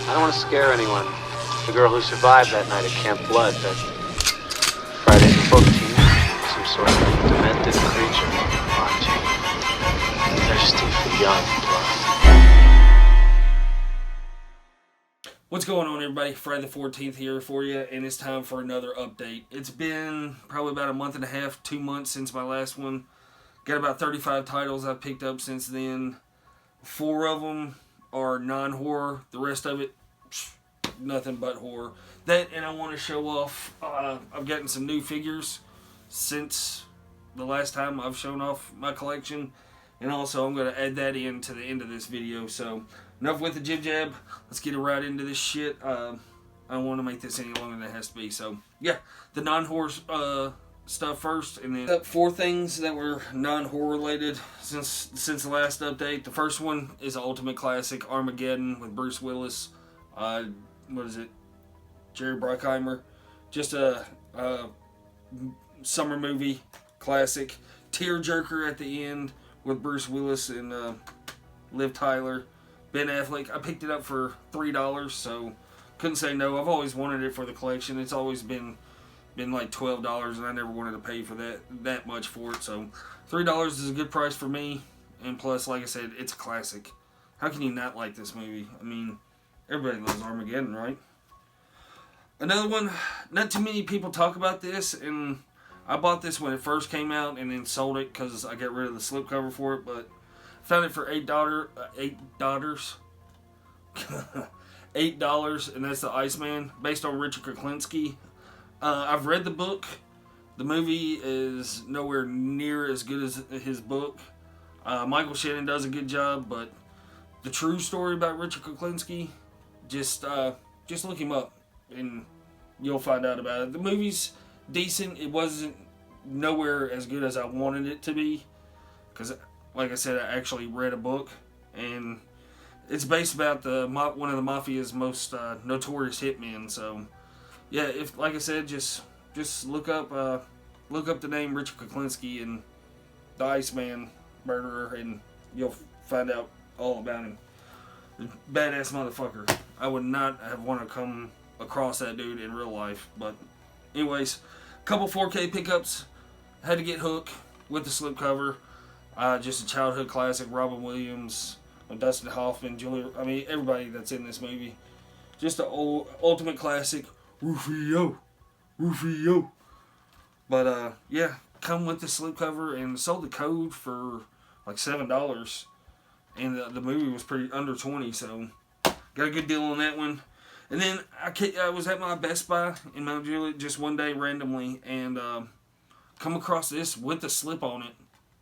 I don't want to scare anyone. The girl who survived that night at Camp Blood, that Friday the 14th, some sort of demented creature watching. Thirsty for young blood. What's going on, everybody? Friday the 14th here for you, and it's time for another update. It's been probably about a month and a half, 2 months since my last one. Got about 35 titles I've picked up since then. 4 of them are non-horror. The rest of it, nothing but horror. That, and I want to show off, I've gotten some new figures since the last time I've shown off my collection. And also, I'm going to add that in to the end of this video. So, enough with the jib-jab. Let's get right into this shit. I don't want to make this any longer than it has to be. So, yeah, the non-horror stuff first, and then 4 things that were non-horror related since the last update. The first one is an ultimate classic, Armageddon with Bruce Willis. What is it? Jerry Bruckheimer. Just a summer movie classic. Tearjerker at the end with Bruce Willis and Liv Tyler, Ben Affleck. I picked it up for $3, so couldn't say no. I've always wanted it for the collection. It's always been like $12, and I never wanted to pay for that much for it. So $3 is a good price for me, and plus, like I said, it's a classic. How can you not like this movie? I mean, everybody loves Armageddon, right? Another one, not too many people talk about this, and I bought this when it first came out and then sold it because I got rid of the slipcover for it, but I found it for $8, $8, and that's the Iceman, based on Richard Kuklinski. I've read the book. The movie is nowhere near as good as his book. Michael Shannon does a good job, but the true story about Richard Kuklinski, just look him up and you'll find out about it. The movie's decent. It wasn't nowhere as good as I wanted it to be, because, like I said, I actually read a book, and it's based about one of the Mafia's most notorious hitmen. So, yeah, if, like I said, just look up the name Richard Kuklinski and the Iceman murderer, and you'll find out all about him. Badass motherfucker. I would not have wanted to come across that dude in real life. But anyways, couple 4K pickups. Had to get hooked with the slipcover. Just a childhood classic. Robin Williams, Dustin Hoffman, everybody that's in this movie. Just an ultimate classic. Rufio. But yeah, come with the slipcover, and sold the code for like $7. And the movie was pretty under 20, so got a good deal on that one. And then I was at my Best Buy in Mount Juliet just one day randomly, and come across this with the slip on it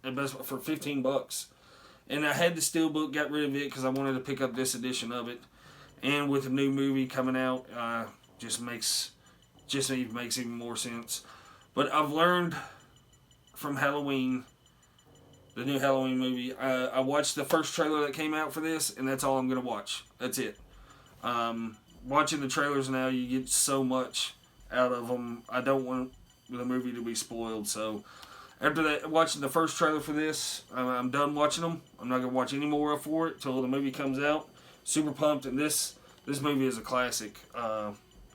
at Best Buy for $15. And I had the steelbook, got rid of it because I wanted to pick up this edition of it. And with the new movie coming out, just makes even more sense. But I've learned from Halloween, the new Halloween movie, I watched the first trailer that came out for this, and that's all I'm going to watch. That's it. Watching the trailers now, you get so much out of them. I don't want the movie to be spoiled. So after that, watching the first trailer for this, I'm done watching them. I'm not going to watch any more for it till the movie comes out. Super pumped, and this movie is a classic,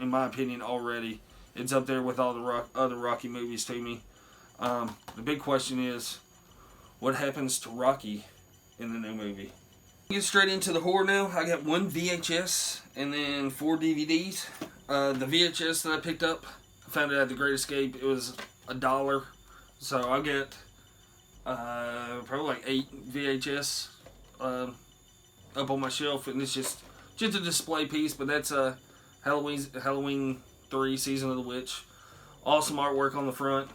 in my opinion, already. It's up there with all the other Rocky movies to me. The big question is, what happens to Rocky in the new movie? Get straight into the horror now. I got 1 VHS and then 4 DVDs. The VHS that I picked up, I found it at The Great Escape. It was $1. So I get probably like 8 VHS up on my shelf, and it's just a display piece. But that's Halloween 3 Season of the Witch. Awesome artwork on the front.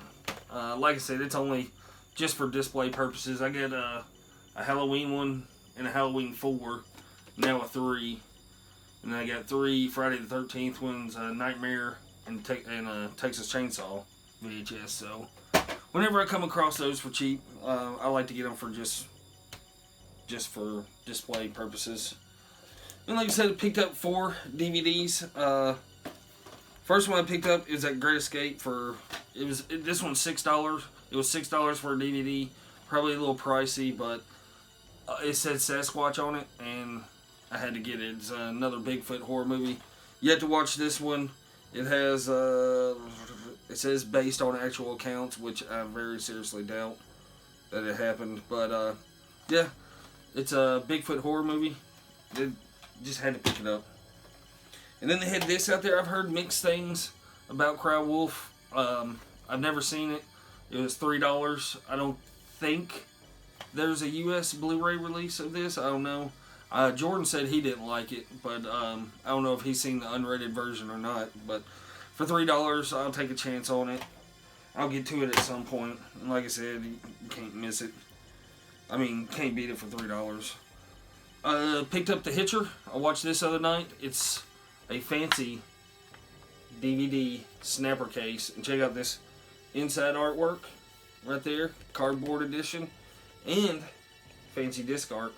Like I said, it's only just for display purposes. I get a Halloween one and a Halloween 4, now a 3. And then I got 3 Friday the 13th ones, Nightmare and Texas Chainsaw VHS. So whenever I come across those for cheap, I like to get them for just for display purposes. And like I said, I picked up 4 DVDs. First one I picked up is that Great Escape this one's $6. It was $6 for a DVD. Probably a little pricey, but it said Sasquatch on it, and I had to get it. It's another Bigfoot horror movie. Yet to watch this one. It has, it says based on actual accounts, which I very seriously doubt that it happened. But, yeah, it's a Bigfoot horror movie. It just had to pick it up. And then they had this out there. I've heard mixed things about Cry Wolf. I've never seen it. It was $3. I don't think there's a U.S. Blu Ray release of this. I don't know. Jordan said he didn't like it, but I don't know if he's seen the unrated version or not. But for $3, I'll take a chance on it. I'll get to it at some point. And like I said, you can't miss it. I mean, can't beat it for $3. Picked up The Hitcher. I watched this other night. It's a fancy DVD snapper case. And check out this inside artwork right there. Cardboard edition. And fancy disc art.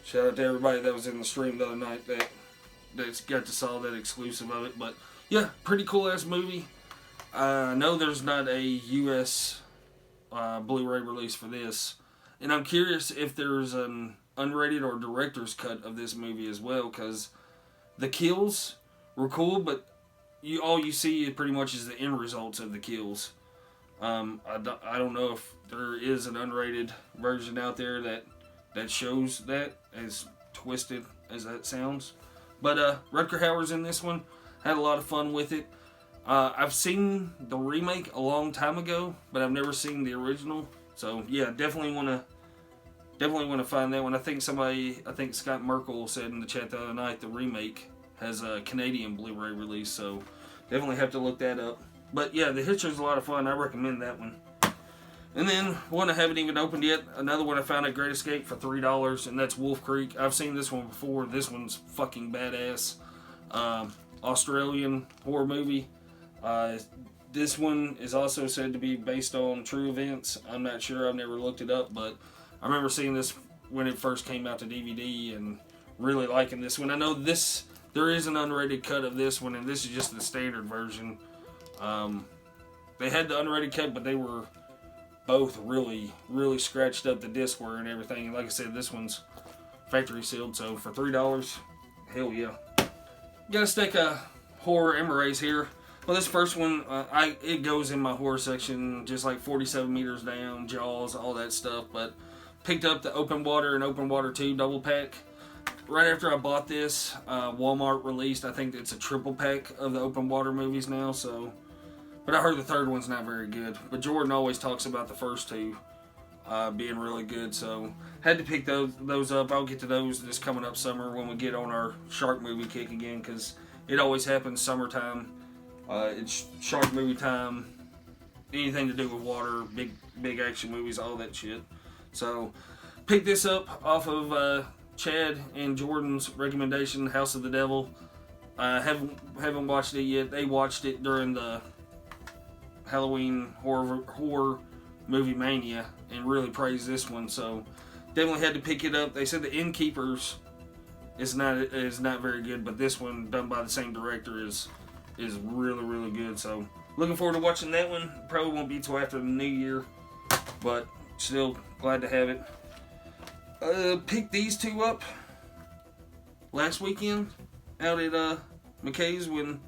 Shout out to everybody that was in the stream the other night that's got to saw that exclusive of it. But yeah, pretty cool ass movie. I know there's not a US Blu-ray release for this. And I'm curious if there's an unrated or director's cut of this movie as well. Because the kills were cool, but all you see pretty much is the end results of the kills. I don't know if there is an unrated version out there that shows that, as twisted as that sounds. But Rutger Hauer's in this one. Had a lot of fun with it. I've seen the remake a long time ago, but I've never seen the original. So yeah, definitely want to find that one. I think Scott Merkel said in the chat the other night the remake has a Canadian Blu-ray release, so definitely have to look that up. But yeah, The Hitcher's a lot of fun. I recommend that one. And then one I haven't even opened yet. Another one I found at Great Escape for $3, and that's Wolf Creek. I've seen this one before. This one's fucking badass. Australian horror movie. This one is also said to be based on true events. I'm not sure. I've never looked it up, but I remember seeing this when it first came out to DVD and really liking this one. I know there is an unrated cut of this one, and this is just the standard version. They had the unrated cut, but they were both really, really scratched up. The disc were and everything. And like I said, this one's factory sealed, so for $3, hell yeah. Got a stack of horror MRAs here. Well, this first one, it goes in my horror section, just like 47 meters down, Jaws, all that stuff. But picked up the Open Water and Open Water 2 double pack. Right after I bought this, Walmart released, I think it's a triple pack of the Open Water movies now. So, but I heard the third one's not very good. But Jordan always talks about the first two being really good. So had to pick those up. I'll get to those this coming up summer when we get on our shark movie kick again, because it always happens summertime. It's shark movie time. Anything to do with water, big action movies, all that shit. So picked this up off of Chad and Jordan's recommendation, House of the Devil. I haven't watched it yet. They watched it during the Halloween horror movie mania and really praised this one. So definitely had to pick it up. They said the Innkeepers is not very good, but this one done by the same director is really, really good. So looking forward to watching that one. Probably won't be till after the new year, but still glad to have it. Picked these two up last weekend out at McKay's when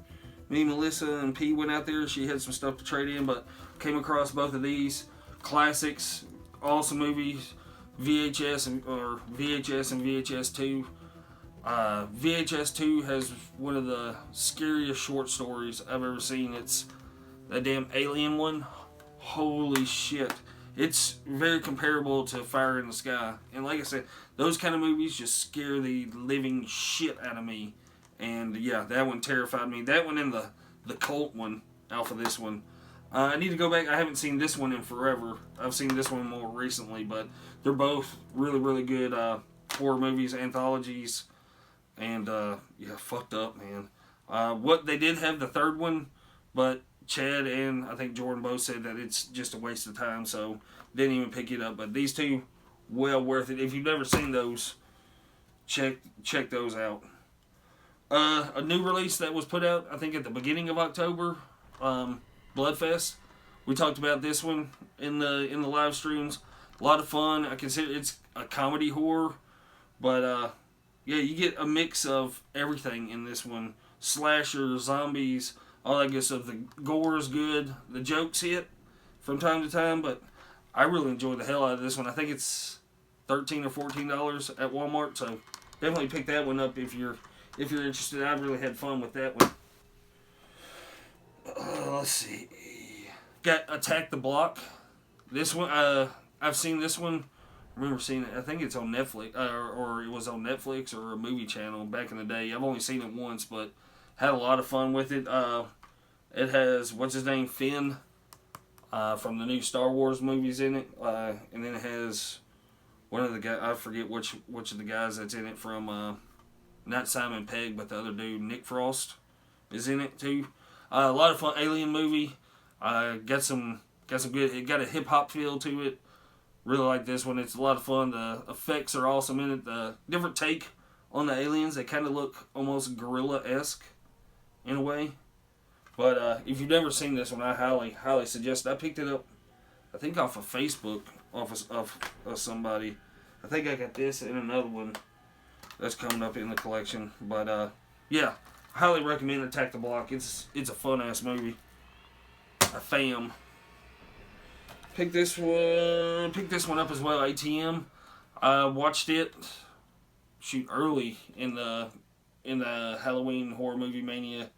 me, Melissa, and P went out there. She had some stuff to trade in, but came across both of these classics, awesome movies, VHS and VHS 2. VHS 2 has one of the scariest short stories I've ever seen. It's that damn alien one. Holy shit. It's very comparable to Fire in the Sky. And like I said, those kind of movies just scare the living shit out of me. And yeah, that one terrified me. That one and the cult one out of this one. I need to go back. I haven't seen this one in forever. I've seen this one more recently, but they're both really, really good horror movies, anthologies. And yeah, fucked up, man. What they did have the third one, but Chad and I think Jordan both said that it's just a waste of time, so didn't even pick it up. But these two, well worth it. If you've never seen those, check those out. A new release that was put out, I think at the beginning of October, Bloodfest. We talked about this one in the live streams. A lot of fun. I consider it's a comedy horror, but Yeah, you get a mix of everything in this one. Slasher, zombies, all that good stuff. The gore is good. The jokes hit from time to time, but I really enjoyed the hell out of this one. I think it's $13 or $14 at Walmart, so definitely pick that one up if you're interested. I really had fun with that one. Let's see. Got Attack the Block. This one, I've seen this one. I remember seeing it. I think it's on Netflix, or it was on Netflix or a movie channel back in the day. I've only seen it once, but had a lot of fun with it. It has, what's his name, Finn, from the new Star Wars movies in it, and then it has one of the guys. I forget which of the guys that's in it from. Not Simon Pegg, but the other dude, Nick Frost, is in it too. A lot of fun. Alien movie. Got some good. It got a hip hop feel to it. Really like this one. It's a lot of fun. The effects are awesome in it. The different take on the aliens. They kind of look almost gorilla-esque in a way. But if you've never seen this one, I highly suggest it. I picked it up, I think off of Facebook, off of somebody. I think I got this and another one that's coming up in the collection. But yeah, highly recommend Attack the Block. It's a fun ass movie. A fam. Pick this one up as well. ATM. Watched it. Shoot, early in the Halloween Horror Movie Mania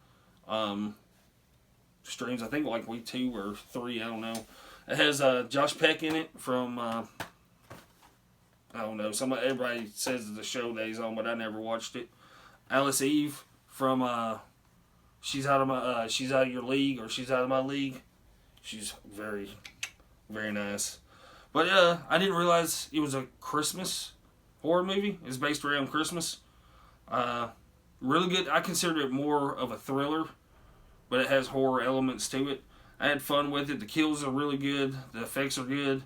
streams. I think like week 2 or 3. I don't know. It has Josh Peck in it from. I don't know. Everybody says the show that he's on, but I never watched it. Alice Eve from She's Out of Your League, or She's Out of My League. She's very, very nice. But I didn't realize it was a Christmas horror movie. It's based around Christmas. Really good. I consider it more of a thriller, but it has horror elements to it. I had fun with it. The kills are really good. The effects are good.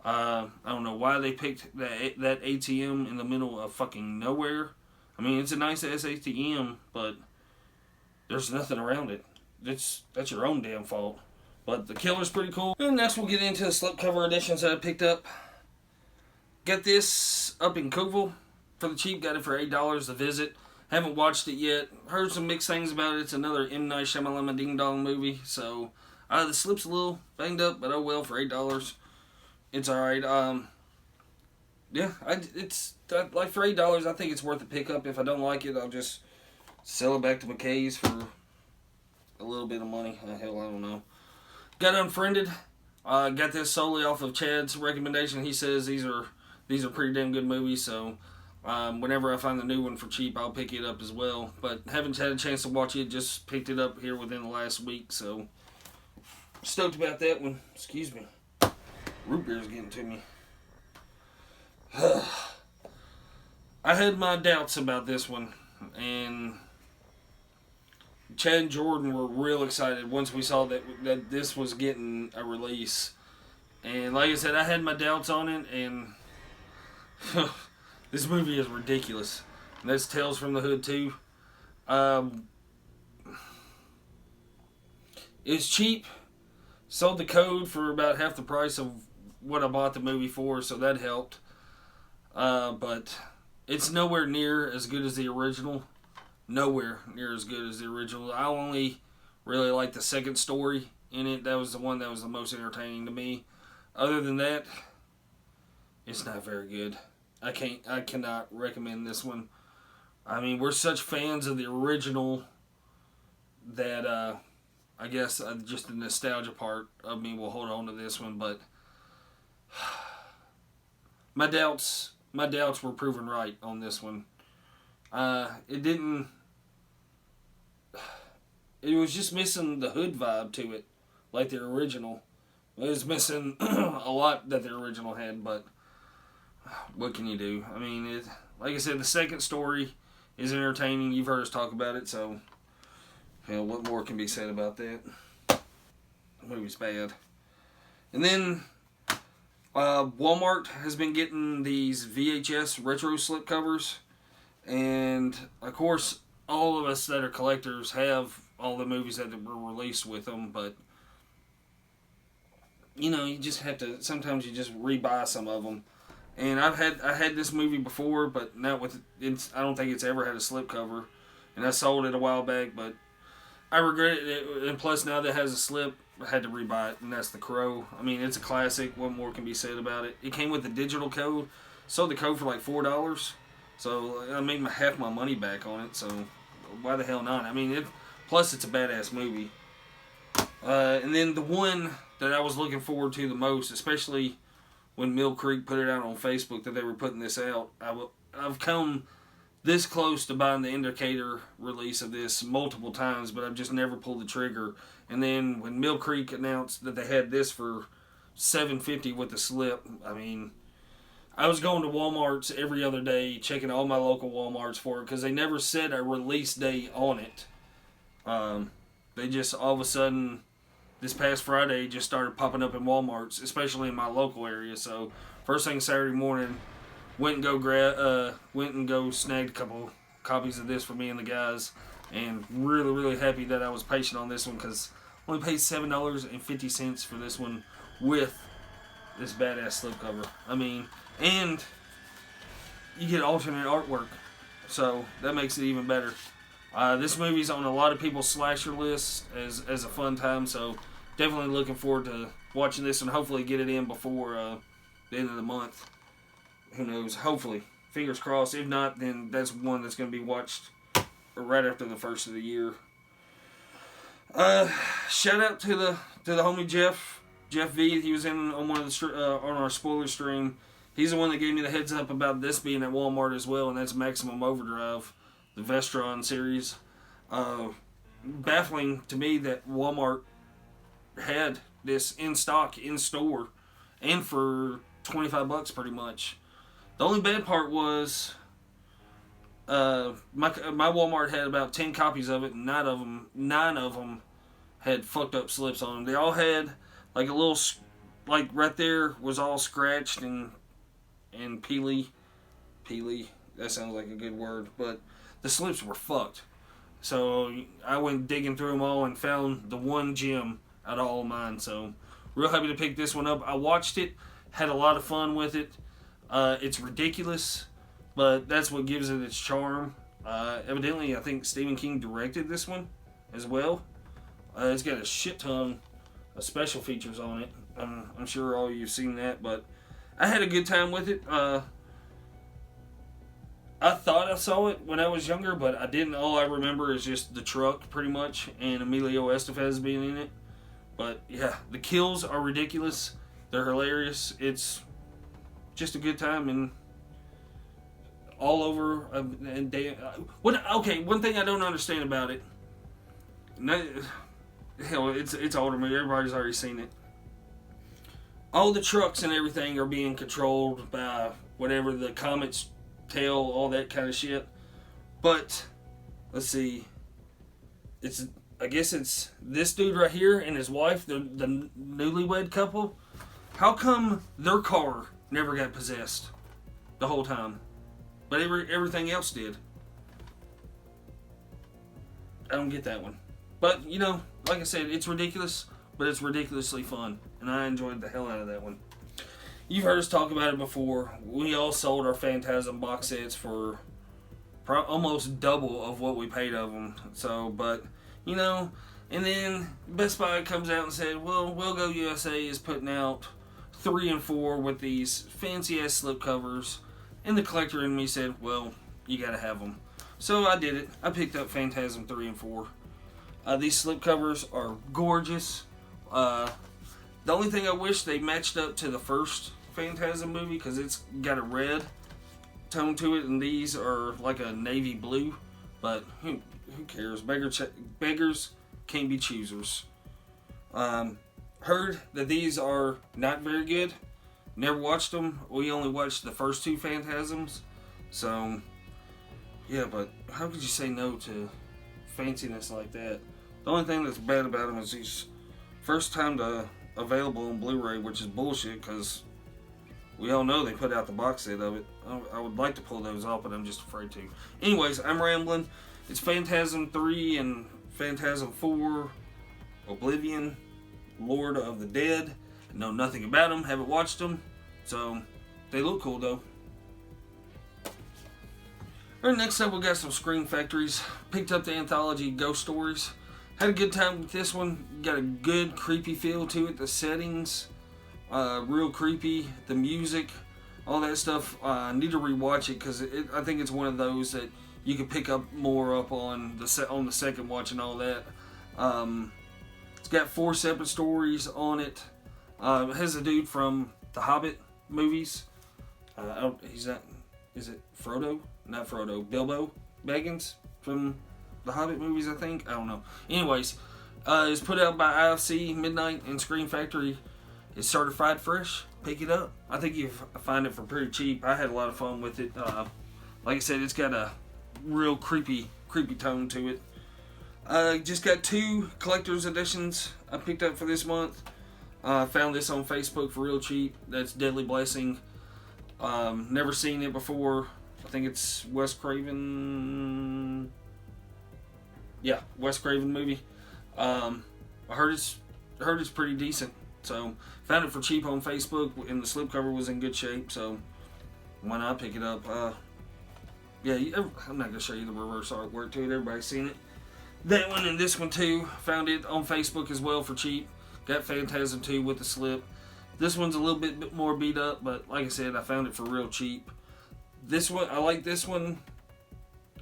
I don't know why they picked that ATM in the middle of fucking nowhere. I mean, it's a nice ass ATM, but there's nothing around it. That's your own damn fault. But the killer's pretty cool. And next we'll get into the slipcover editions that I picked up. Got this up in Coville for the cheap. Got it for $8 to visit. Haven't watched it yet. Heard some mixed things about it. It's another M. Night Shyamalan Ding Dong movie. So the slip's a little banged up, but oh well, for $8. It's alright. Yeah, it's like for $8, I think it's worth a pickup. If I don't like it, I'll just sell it back to McKay's for a little bit of money. Hell, I don't know. Got Unfriended. Got this solely off of Chad's recommendation. He says these are pretty damn good movies, so whenever I find the new one for cheap, I'll pick it up as well. But haven't had a chance to watch it. Just picked it up here within the last week, so stoked about that one. Excuse me. Root beer's getting to me. I had my doubts about this one, and Chad and Jordan were real excited once we saw that this was getting a release. And like I said, I had my doubts on it, and this movie is ridiculous. And that's Tales from the Hood too. It's cheap. Sold the code for about half the price of what I bought the movie for, so that helped. But it's nowhere near as good as the original. Nowhere near as good as the original. I only really liked the second story in it. That was the one that was the most entertaining to me. Other than that, it's not very good. I cannot recommend this one. I mean, we're such fans of the original that I guess just the nostalgia part of me will hold on to this one, but my doubts were proven right on this one. It was just missing the Hood vibe to it, like the original. It was missing a lot that the original had, but what can you do? I mean, like I said, the second story is entertaining. You've heard us talk about it, so what more can be said about that? The movie's bad. And then Walmart has been getting these VHS retro slipcovers, and of course, all of us that are collectors have all the movies that were released with them, but you just have to, sometimes you just rebuy some of them. And I had this movie before, but not with it's. I don't think it's ever had a slipcover, and I sold it a while back, but I regret it. And plus, now that it has a slip, I had to rebuy it, and that's The Crow. I mean, it's a classic. What more can be said about it? It came with the digital code. Sold the code for like $4, so I made half my money back on it. So why the hell not? I mean, plus it's a badass movie. And then the one that I was looking forward to the most, especially when Mill Creek put it out on Facebook that they were putting this out, I've come this close to buying the indicator release of this multiple times, but I've just never pulled the trigger. And then when Mill Creek announced that they had this for $7.50 with the slip, I mean, I was going to Walmart's every other day, checking all my local Walmarts for it, because they never said a release date on it. They just all of a sudden, this past Friday, just started popping up in Walmart's, especially in my local area. So first thing Saturday morning, went and go snagged a couple copies of this for me and the guys, and really happy that I was patient on this one, because I only paid $7.50 for this one with this badass slipcover. I mean, and you get alternate artwork, so that makes it even better. This movie's on a lot of people's slasher lists as a fun time, so definitely looking forward to watching this and hopefully get it in before the end of the month. Who knows? Hopefully. Fingers crossed. If not, then that's one that's going to be watched right after the first of the year. Shout out to the homie Jeff V. He was on one of the on our spoiler stream. He's the one that gave me the heads up about this being at Walmart as well, and that's Maximum Overdrive, the Vestron series. Baffling to me that Walmart had this in stock, in store, and for $25 pretty much. The only bad part was my Walmart had about 10 copies of it, and 9 of them had fucked up slips on them. They all had like a little, like right there was all scratched and peely. That sounds like a good word, but the slips were fucked. So I went digging through them all and found the one gem out of all of mine. So real happy to pick this one up. I watched it, had a lot of fun with it. It's ridiculous, but that's what gives it its charm. Evidently, I think Stephen King directed this one as well. It's got a shit ton of special features on it. I'm sure all you've seen that, but I had a good time with it. I thought I saw it when I was younger, but I didn't. All I remember is just the truck, pretty much, and Emilio Estevez being in it. But yeah, the kills are ridiculous. They're hilarious. It's just a good time, and all over. One thing I don't understand about it. Hell, it's older movie. Everybody's already seen it. All the trucks and everything are being controlled by whatever the comets tell, all that kind of shit. But let's see. I guess it's this dude right here and his wife, the newlywed couple. How come their car never got possessed the whole time, but everything else did? I don't get that one. But, you know, like I said, it's ridiculous, but it's ridiculously fun, and I enjoyed the hell out of that one. You've heard us talk about it before. We all sold our Phantasm box sets for almost double of what we paid of them. So, but, you know, and then Best Buy comes out and said, well, We'll Go USA is putting out 3 and 4 with these fancy-ass slipcovers. And the collector in me said, well, you gotta have them. So I did it. I picked up Phantasm 3 and 4. These slipcovers are gorgeous. The only thing I wish they matched up to the first Phantasm movie, because it's got a red tone to it, and these are like a navy blue. But who cares? Beggars can't be choosers. Heard that these are not very good. Never watched them. We only watched the first 2 Phantasms. So, yeah, but how could you say no to fanciness like that? The only thing that's bad about them is these first time available on Blu Ray, which is bullshit, because we all know they put out the box set of it. I would like to pull those off, but I'm just afraid to. Anyways, I'm rambling. It's Phantasm 3 and Phantasm 4, Oblivion, Lord of the Dead. Know nothing about them, haven't watched them. So, They look cool though. Alright, next up we got some Scream Factories. Picked up the anthology Ghost Stories. Had a good time with this one. Got a good creepy feel to it. The settings, real creepy. The music, all that stuff. I need to rewatch it because I think it's one of those that you can pick up more up on the second watch and all that. It's got 4 separate stories on it. It has a dude from the Hobbit movies. He's not. Is it Frodo? Not Frodo. Bilbo Baggins from the Hobbit movies, I think. I don't know. Anyways, it's put out by IFC, Midnight, and Scream Factory. It's certified fresh. Pick it up. I think you find it for pretty cheap. I had a lot of fun with it. Like I said, it's got a real creepy tone to it. Just got 2 collector's editions I picked up for this month. Found this on Facebook for real cheap. That's Deadly Blessing. Never seen it before. I think it's Wes Craven. Yeah, Wes Craven movie. I heard it's pretty decent. So found it for cheap on Facebook, and the slipcover was in good shape. So why not pick it up? Yeah, I'm not gonna show you the reverse artwork to it. Everybody's seen it. That one and this one too. Found it on Facebook as well for cheap. Got Phantasm 2 with the slip. This one's a little bit more beat up, but like I said, I found it for real cheap. This one, I like this one.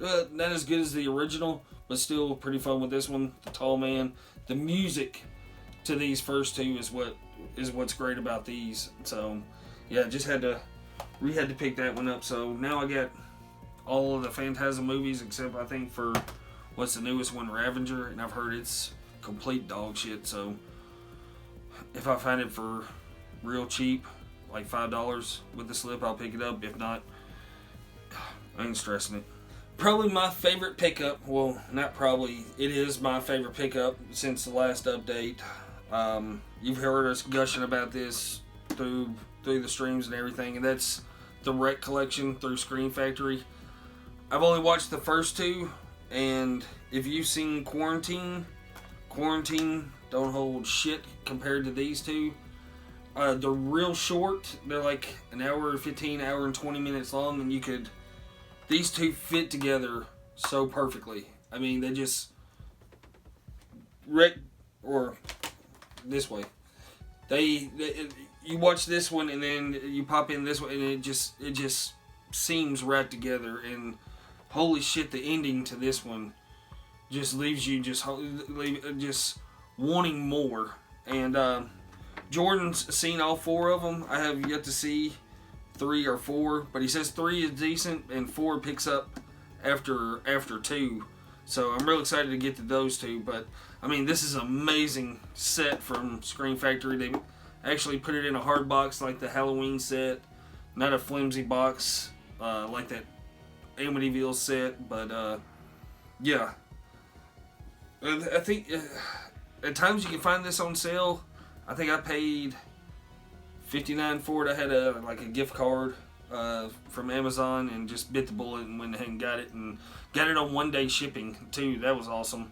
Not as good as the original, but still pretty fun with this one. The Tall Man. The music to these first 2 is what's great about these. So yeah, just had to pick that one up. So now I got all of the Phantasm movies except I think for what's the newest one, Ravager, and I've heard it's complete dog shit. So if I find it for real cheap, like $5 with the slip, I'll pick it up. If not, I ain't stressing it. Probably my favorite pickup. Well, not probably. It is my favorite pickup since the last update. You've heard us gushing about this through the streams and everything, and that's the Wreck Collection through Scream Factory. I've only watched the first 2, and if you've seen Quarantine don't hold shit compared to these 2. They're real short. They're like an hour 15, hour and 20 minutes long, and these 2 fit together so perfectly. I mean, they just or this way. You watch this one and then you pop in this one, and it just seems right together. And holy shit, the ending to this one just leaves you just wanting more. And Jordan's seen all 4 of them. I have yet to see 3 or 4, but he says 3 is decent and 4 picks up after 2. So I'm real excited to get to those 2. But I mean, this is an amazing set from Scream Factory. They actually put it in a hard box like the Halloween set, not a flimsy box like that Amityville set. But yeah, I think at times you can find this on sale. I think I paid $59 for it. I had a gift card from Amazon and just bit the bullet and went ahead and got it, and got it on 1-day shipping too. That was awesome.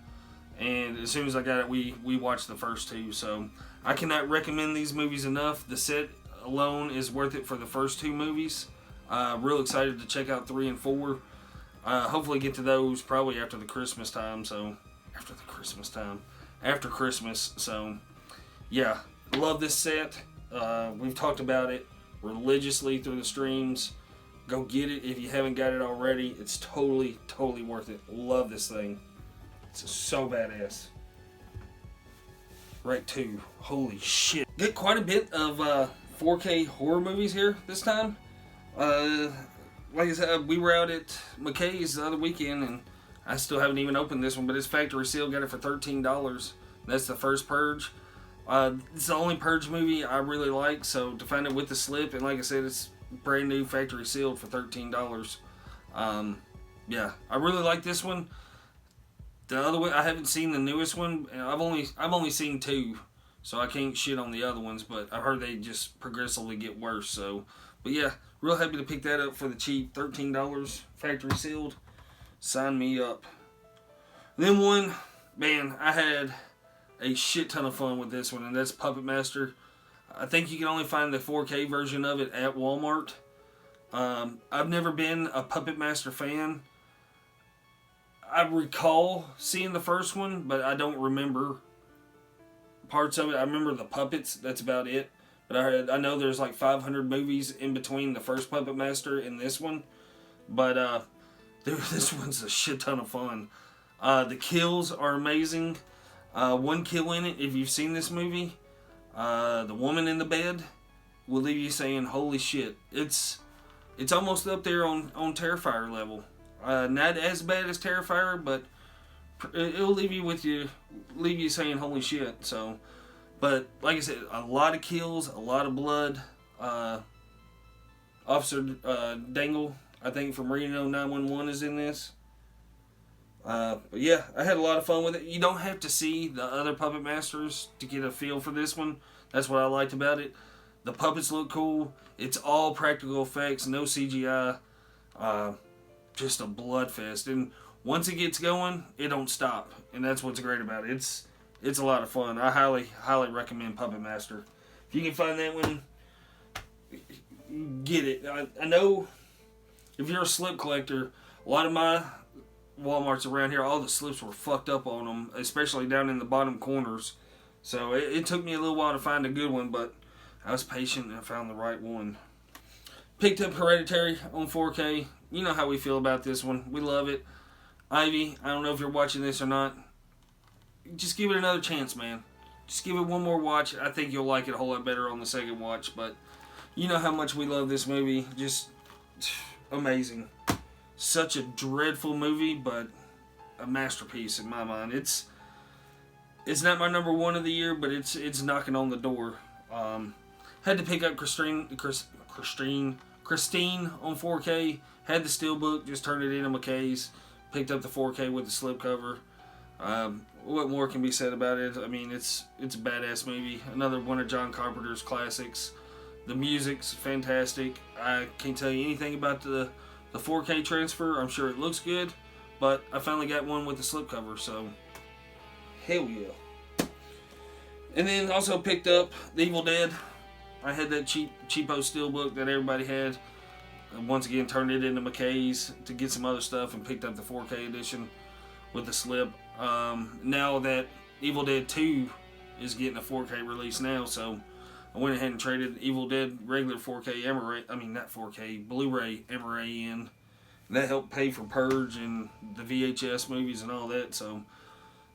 And as soon as I got it, we watched the first 2. So I cannot recommend these movies enough. The set alone is worth it for the first 2 movies. Real excited to check out 3 and 4. Hopefully get to those probably after Christmas. So yeah, love this set. We've talked about it religiously through the streams. Go get it if you haven't got it already. It's totally worth it. Love this thing. It's so badass. Right 2. Holy shit. Get quite a bit of 4K horror movies here this time. Like I said, we were out at McKay's the other weekend, and I still haven't even opened this one, but it's factory sealed. Got it for $13. That's the first Purge. It's the only Purge movie I really like, so to find it with the slip, and like I said, it's brand new factory sealed for $13. Yeah, I really like this one. The other one, I haven't seen the newest one, and I've only seen 2, so I can't shit on the other ones, but I've heard they just progressively get worse. So, but yeah, real happy to pick that up for the cheap, $13, factory sealed. Sign me up. Then one, man, I had a shit ton of fun with this one, and that's Puppet Master. I think you can only find the 4K version of it at Walmart. I've never been a Puppet Master fan. I recall seeing the first one, but I don't remember parts of it. I remember the puppets. That's about it. But I know there's like 500 movies in between the first Puppet Master and this one. But this one's a shit ton of fun. The kills are amazing. One kill in it, if you've seen this movie, the woman in the bed will leave you saying, "Holy shit!" It's almost up there on Terrifier level. Not as bad as Terrifier, but it'll leave you saying, "Holy shit!" So, but like I said, a lot of kills, a lot of blood. Officer Dangle, I think from Reno 911, is in this. But yeah, I had a lot of fun with it. You don't have to see the other Puppet Masters to get a feel for this one. That's what I liked about it. The puppets look cool. It's all practical effects, no CGI. Just a blood fest. And once it gets going, it don't stop. And that's what's great about it. It's a lot of fun. I highly recommend Puppet Master. If you can find that one, get it. I know if you're a slip collector, a lot of my Walmarts around here, all the slips were fucked up on them, especially down in the bottom corners. So it took me a little while to find a good one, but I was patient and I found the right one. Picked up Hereditary on 4K. You know how we feel about this one. We love it. Ivy, I don't know if you're watching this or not. Just give it another chance, man. Just give it one more watch. I think you'll like it a whole lot better on the second watch. But you know how much we love this movie. Just amazing. Such a dreadful movie, but a masterpiece in my mind. It's not my number one of the year, but it's knocking on the door. Had to pick up Christine on 4K. Had the steelbook, just turned it into McKay's. Picked up the 4K with the slipcover. What more can be said about it? I mean, it's a badass movie. Another one of John Carpenter's classics. The music's fantastic. I can't tell you anything about the 4K transfer. I'm sure it looks good, but I finally got one with the slipcover, so hell yeah. And then also picked up The Evil Dead. I had that cheapo steelbook that everybody had. And once again, turned it into McKay's to get some other stuff and picked up the 4K edition with the slip. Now that Evil Dead 2 is getting a 4K release now, so I went ahead and traded Evil Dead regular 4K Blu Ray Emery in. And that helped pay for Purge and the VHS movies and all that. So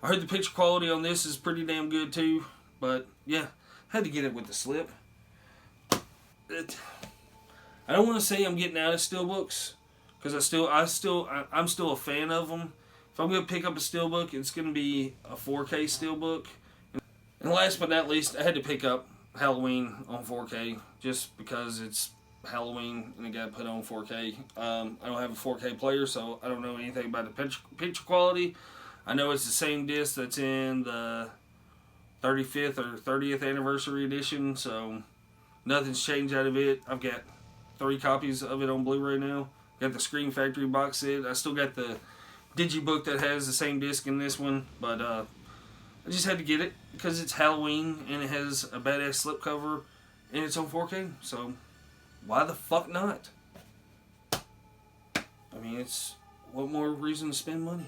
I heard the picture quality on this is pretty damn good too. But yeah, had to get it with the slip. I don't want to say I'm getting out of steelbooks, because I'm still a fan of them. If I'm going to pick up a steelbook, it's going to be a 4K steelbook. And last but not least, I had to pick up Halloween on 4K, just because it's Halloween and it got put on 4K. I don't have a 4K player, so I don't know anything about the picture quality. I know it's the same disc that's in the 35th or 30th anniversary edition, so nothing's changed out of it. I've got 3 copies of it on Blu Ray now. Got the Scream Factory box set. I still got the digibook that has the same disc in this one, but I just had to get it because it's Halloween and it has a badass slipcover and it's on 4K, so why the fuck not? I mean, it's what more reason to spend money?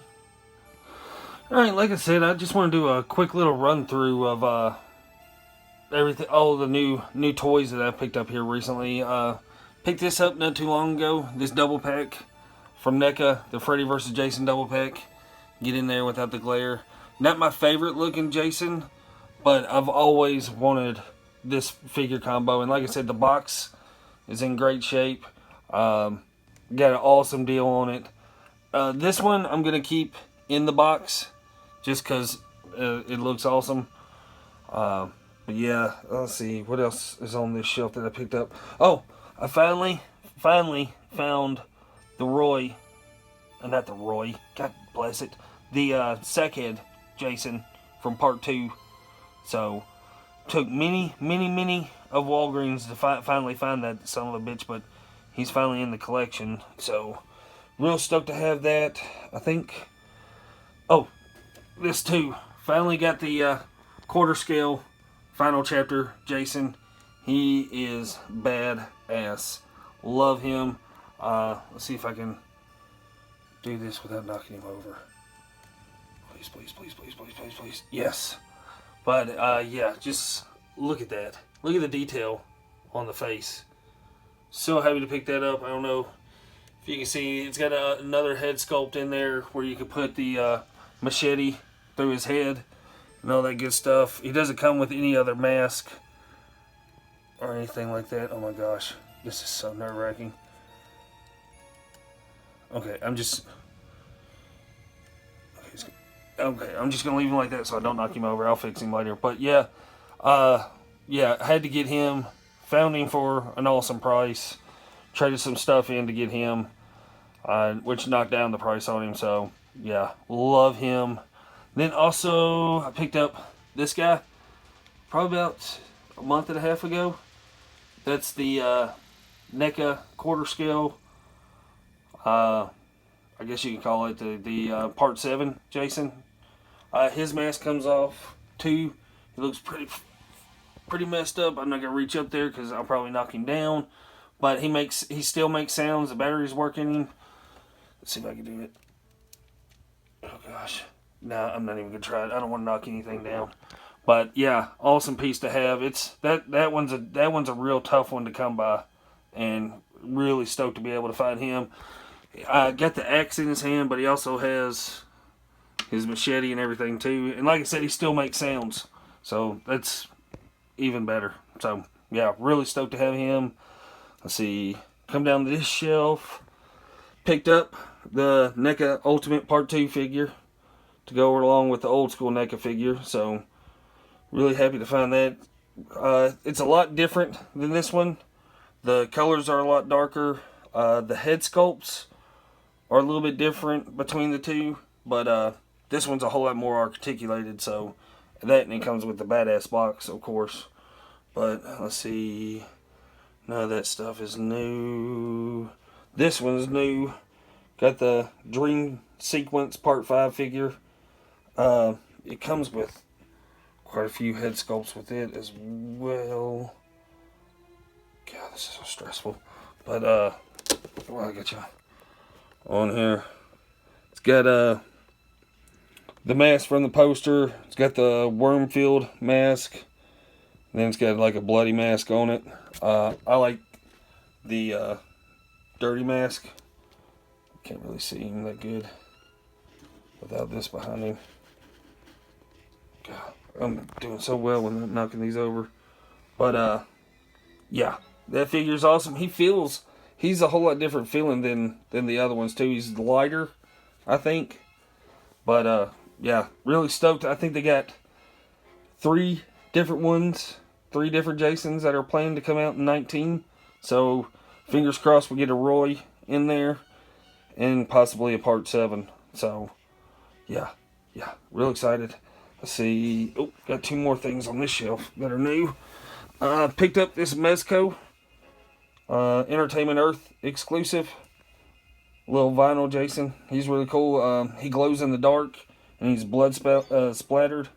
Alright, like I said, I just want to do a quick little run through of everything, all the new toys that I picked up here recently. Picked this up not too long ago, this double pack from NECA, the Freddy vs. Jason double pack. Get in there without the glare. Not my favorite looking Jason, but I've always wanted this figure combo. And like I said, the box is in great shape. Got an awesome deal on it. This one I'm going to keep in the box just because it looks awesome. But yeah, let's see. What else is on this shelf that I picked up? Oh, I finally found the Roy. Not the Roy. God bless it. The Sackhead Jason from Part 2. So, took many of Walgreens to finally find that son of a bitch, but he's finally in the collection. So, real stoked to have that. I think... Oh, this too. Finally got the quarter scale final chapter Jason. He is badass. Love him. Let's see if I can do this without knocking him over. Please, please, please, please, please, please, please. Yes. But, yeah, just look at that. Look at the detail on the face. So happy to pick that up. I don't know if you can see, it's got another head sculpt in there where you can put the machete through his head and all that good stuff. He doesn't come with any other mask or anything like that. Oh my gosh, this is so nerve-wracking. Okay, I'm just gonna leave him like that so I don't knock him over. I'll fix him later. But yeah, yeah, I had to get him. Found him for an awesome price. Traded some stuff in to get him, which knocked down the price on him. So yeah, love him. Then also I picked up this guy probably about a month and a half ago. That's the NECA quarter scale. I guess you can call it the Part 7 Jason. His mask comes off too. He looks pretty messed up. I'm not gonna reach up there because I'll probably knock him down. But he still makes sounds. The battery's working. Let's see if I can do it. Oh gosh. No, I'm not even gonna try it. I don't want to knock anything down. But yeah, awesome piece to have. It's that one's a real tough one to come by, and really stoked to be able to find him. I got the axe in his hand, but he also has his machete and everything too. And like I said, he still makes sounds, so that's even better. So yeah, really stoked to have him. Let's see, come down to this shelf. Picked up the NECA Ultimate Part 2 figure to go along with the old school NECA figure. So really happy to find that. It's a lot different than this one. The colors are a lot darker. The head sculpts are a little bit different between the two, but this one's a whole lot more articulated. So that, and it comes with the badass box, of course. But let's see, none of that stuff is new. This one's new. Got the Dream Sequence Part 5 figure. It comes with quite a few head sculpts with it as well. God, this is so stressful. But, well, I got you on here. It's got the mask from the poster. It's got the Wormfield mask. Then it's got like a bloody mask on it. I like the dirty mask. Can't really see him that good without this behind him. God, I'm doing so well when I'm knocking these over. But yeah, that figure's awesome. He's a whole lot different feeling than the other ones too. He's lighter, I think. But yeah, really stoked. I think they got 3 different ones, 3 different Jasons that are planned to come out in 19. So fingers crossed we get a Roy in there, and possibly a Part 7. So yeah, real excited. Let's see. Oh, got 2 more things on this shelf that are new. Picked up this Mezco Entertainment Earth exclusive little vinyl Jason. He's really cool. He glows in the dark and he's blood splattered.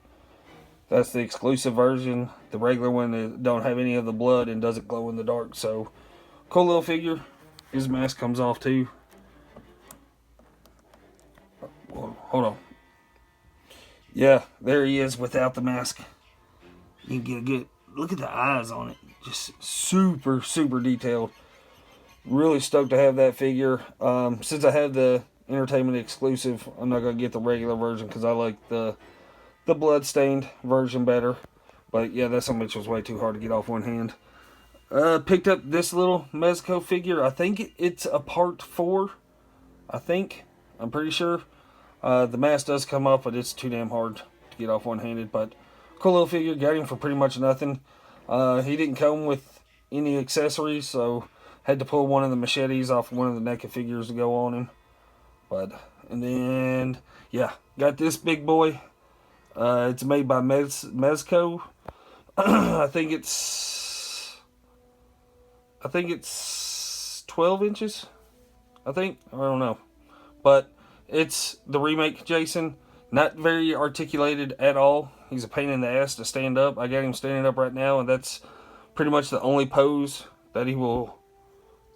That's the exclusive version. The regular one don't have any of the blood and doesn't glow in the dark. So cool little figure. His mask comes off too. Whoa, hold on. Yeah, there he is without the mask. You can get a good look at the eyes on it. Just super, super detailed. Really stoked to have that figure. Since I had the Entertainment exclusive, I'm not going to get the regular version because I like the blood-stained version better. But yeah, that something which was way too hard to get off one hand. Picked up this little Mezco figure. I think it's a Part 4. I'm pretty sure. The mask does come off, but it's too damn hard to get off one-handed. But cool little figure. Got him for pretty much nothing. He didn't come with any accessories, so had to pull one of the machetes off one of the NECA figures to go on him. And then, yeah, got this big boy. It's made by Mezco. I think it's 12 inches. I don't know. But it's the remake Jason. Not very articulated at all. He's a pain in the ass to stand up. I got him standing up right now, and that's pretty much the only pose that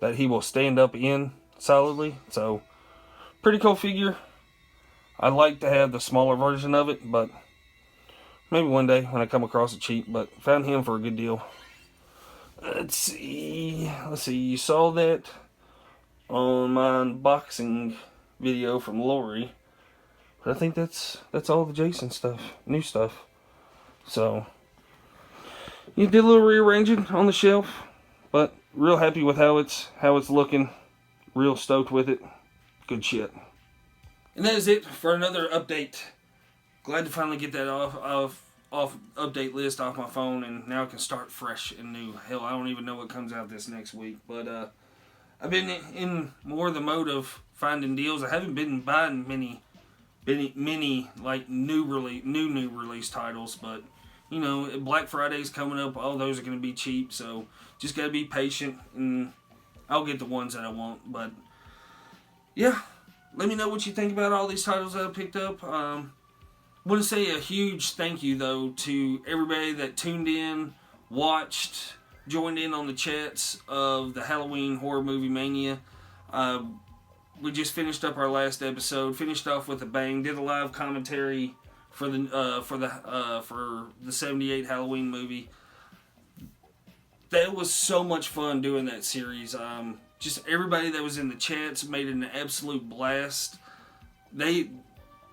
that he will stand up in solidly. So, pretty cool figure. I'd like to have the smaller version of it, but maybe one day when I come across it cheap. But found him for a good deal. Let's see. You saw that on my unboxing video from Lori. But I think that's all the Jason stuff, new stuff. So, you did a little rearranging on the shelf, but real happy with how it's looking. Real stoked with it. Good shit. And that is it for another update. Glad to finally get that off update list off my phone, and now I can start fresh and new. Hell, I don't even know what comes out this next week, but I've been in more of the mode of finding deals. I haven't been buying many like new release titles, but you know, Black Friday's coming up. All those are going to be cheap, so just got to be patient, and I'll get the ones that I want. But yeah, let me know what you think about all these titles that I picked up. I want to say a huge thank you, though, to everybody that tuned in, watched, joined in on the chats of the Halloween Horror Movie Mania. We just finished up our last episode, finished off with a bang, did a live commentary for the 78 Halloween movie. That was so much fun doing that series. Just everybody that was in the chats made it an absolute blast.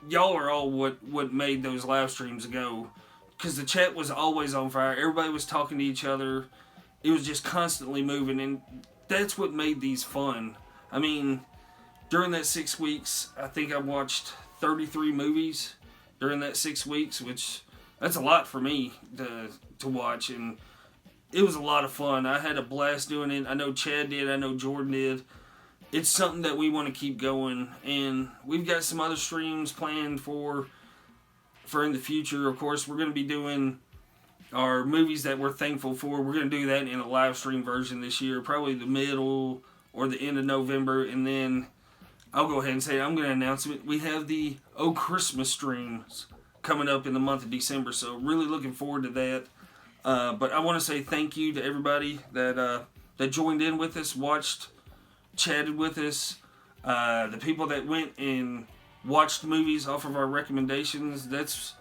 Y'all are all what made those live streams go, because the chat was always on fire. Everybody was talking to each other. It was just constantly moving, and that's what made these fun. I mean, during that 6 weeks, I think I watched 33 movies during that 6 weeks, which that's a lot for me to watch, and it was a lot of fun. I had a blast doing it. I know Chad did. I know Jordan did. It's something that we want to keep going, and we've got some other streams planned for in the future. Of course, we're going to be doing our movies that we're thankful for. We're going to do that in a live stream version this year, probably the middle or the end of November, and then I'll go ahead and say I'm going to announce it. We have the Oh Christmas streams coming up in the month of December, so really looking forward to that. But I want to say thank you to everybody that joined in with us, watched, chatted with us, the people that went and watched movies off of our recommendations. That's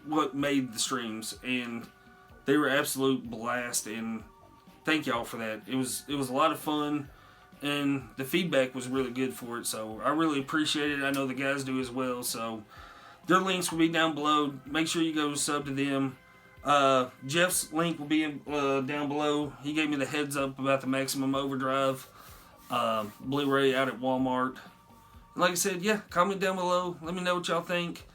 what made the streams, and they were absolute blast, and thank y'all for that. It was a lot of fun, and the feedback was really good for it, so I really appreciate it. I know the guys do as well, so their links will be down below. Make sure you go sub to them. Jeff's link will be down below. He gave me the heads up about the Maximum Overdrive Blu Ray out at Walmart. Like I said, yeah, comment down below. Let me know what y'all think.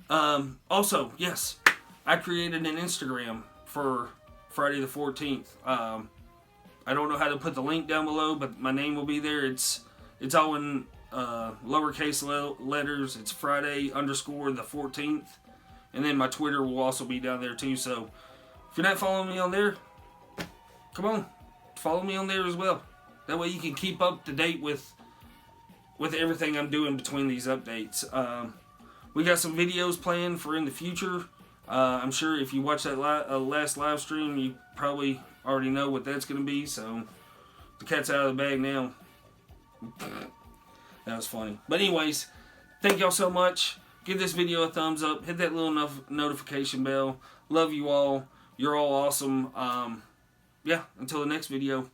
Also, yes, I created an Instagram for Friday the 14th. I don't know how to put the link down below, but my name will be there. It's all in lowercase letters. It's Friday _ the 14th. And then my Twitter will also be down there too. So if you're not following me on there, come on, follow me on there as well. That way you can keep up to date with everything I'm doing between these updates. We got some videos planned for in the future. I'm sure if you watch that last live stream, you probably already know what that's going to be. So the cat's out of the bag now. That was funny. But anyways, thank y'all so much. Give this video a thumbs up. Hit that little notification bell. Love you all. You're all awesome. Yeah, until the next video.